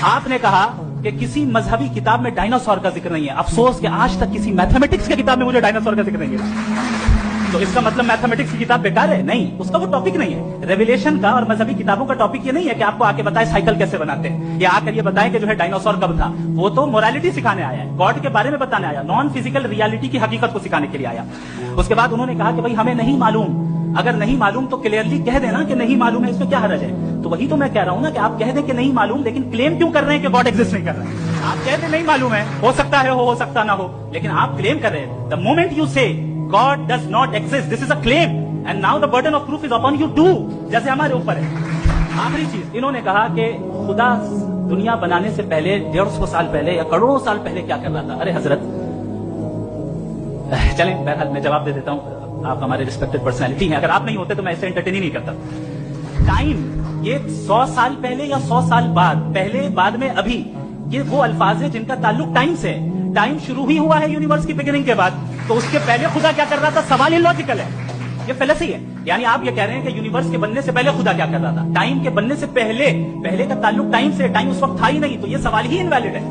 आपने कहा कि किसी मजहबी किताब में डायनासोर का जिक्र नहीं है। अफसोस कि आज तक किसी मैथमेटिक्स की किताब में मुझे डायनासोर का जिक्र नहीं मिला। तो इसका मतलब मैथमेटिक्स की किताब बेकार है? नहीं, उसका वो टॉपिक नहीं है। रेवलेशन का और मजहबी किताबों का टॉपिक ये नहीं है कि आपको आके बताए साइकिल कैसे बनाते हैं, या आकर ये बताए कि जो है डायनासोर कब था। वो तो मोरालिटी सिखाने आया है, गॉड के बारे में बताने आया, नॉन फिजिकल रियलिटी की हकीकत को सिखाने के लिए आया। उसके बाद उन्होंने कहा कि भाई हमें नहीं मालूम, अगर नहीं मालूम तो क्लियरली कह देना कि नहीं मालूम है, इसमें क्या हर्ज है। तो वही तो मैं कह रहा हूं ना कि आप कह दें कि नहीं मालूम, लेकिन क्लेम क्यों कर रहे हैं कि गॉड एग्जिस्ट नहीं कर रहा है। आप कह दें नहीं मालूम है, हो सकता है हो सकता ना हो, लेकिन आप क्लेम कर रहे हैं। द मोमेंट यू से God does not exist, this is a claim and now the burden of proof is upon you too, जैसे हमारे ऊपर है। आखिरी चीज इन्होंने कहा कि खुदा दुनिया बनाने से पहले 150 साल पहले या करोड़ों साल पहले क्या कर रहा था। अरे हजरत, चलें बहरहाल मैं जवाब दे देता हूं, आप हमारे रिस्पेक्टेड पर्सनैलिटी हैं, अगर आप नहीं होते तो मैं ऐसे एंटरटेन ही नहीं करता। टाइम ये 100 साल पहले या 100 साल बाद, पहले बाद में अभी, ये वो अल्फाज है जिनका ताल्लुक टाइम से है। टाइम शुरू ही हुआ है यूनिवर्स की बिगिनिंग के बाद, तो उसके पहले खुदा क्या कर रहा था? सवाल इलॉजिकल है, ये फेलसी है। यानी आप ये कह रहे हैं कि यूनिवर्स के बनने से पहले खुदा क्या कर रहा था? टाइम के बनने से पहले, पहले का ताल्लुक टाइम से, टाइम उस वक्त था ही नहीं, तो ये सवाल ही इनवैलिड है।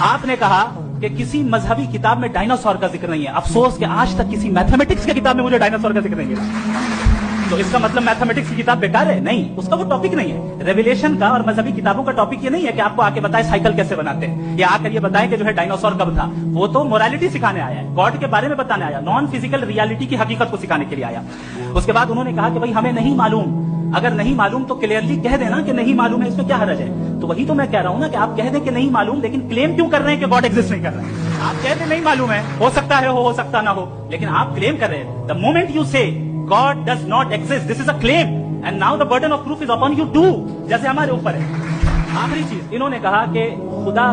आपने कहा कि किसी मजहबी किताब में डायनासोर का जिक्र नहीं है। अफसोस कि आज तक किसी मैथमेटिक्स की किताब में मुझे डायनासोर का जिक्र नहीं मिला। तो इसका मतलब मैथमेटिक्स की किताब बेकार है? नहीं, उसका वो टॉपिक नहीं है। रेवलेशन का और मजहबी किताबों का टॉपिक ये नहीं है कि आपको आके बताए साइकिल कैसे बनाते हैं, या आकर ये बताए कि जो है डायनासोर कब था। वो तो मोरालिटी सिखाने आया है, गॉड के बारे में बताने आया, नॉन फिजिकल रियलिटी की हकीकत को सिखाने के लिए आया। उसके बाद उन्होंने कहा कि भाई हमें नहीं मालूम, अगर नहीं मालूम तो क्लियरली कह देना कि नहीं मालूम है, इसमें क्या हर्ज है। तो वही तो मैं कह रहा हूं ना कि आप कह दें कि नहीं मालूम, लेकिन क्लेम क्यों कर रहे हैं कि गॉड एग्जिस्ट नहीं कर रहा है। आप कह दें नहीं मालूम है, हो सकता है हो सकता ना हो, लेकिन आप क्लेम कर रहे हैं। द मोमेंट यू से God does not exist, this is a claim and now the burden of proof is upon you too, जैसे हमारे ऊपर है। आखिरी चीज इन्होंने कहा कि खुदा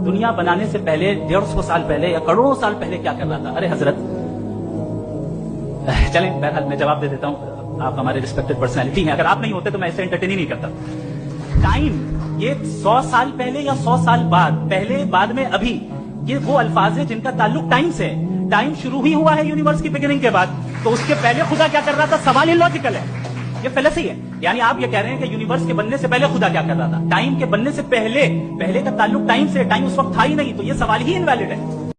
दुनिया बनाने से पहले 150 साल पहले या करोड़ों साल पहले क्या कर रहा था। अरे हजरत, चलें बहरहाल मैं जवाब दे देता हूं, आप हमारे रिस्पेक्टेड पर्सनैलिटी हैं, अगर आप नहीं होते तो मैं ऐसे एंटरटेन ही नहीं करता। टाइम ये 100 साल पहले या 100 साल बाद, पहले बाद में अभी, ये वो अल्फाज है जिनका ताल्लुक टाइम से है। टाइम शुरू ही हुआ है यूनिवर्स की बिगिनिंग के बाद, तो उसके पहले खुदा क्या कर रहा था? सवाल इलॉजिकल है, ये फेलसी है। यानी आप ये कह रहे हैं कि यूनिवर्स के बनने से पहले खुदा क्या कर रहा था? टाइम के बनने से पहले, पहले का ताल्लुक टाइम से, टाइम उस वक्त था ही नहीं, तो ये सवाल ही इनवैलिड है।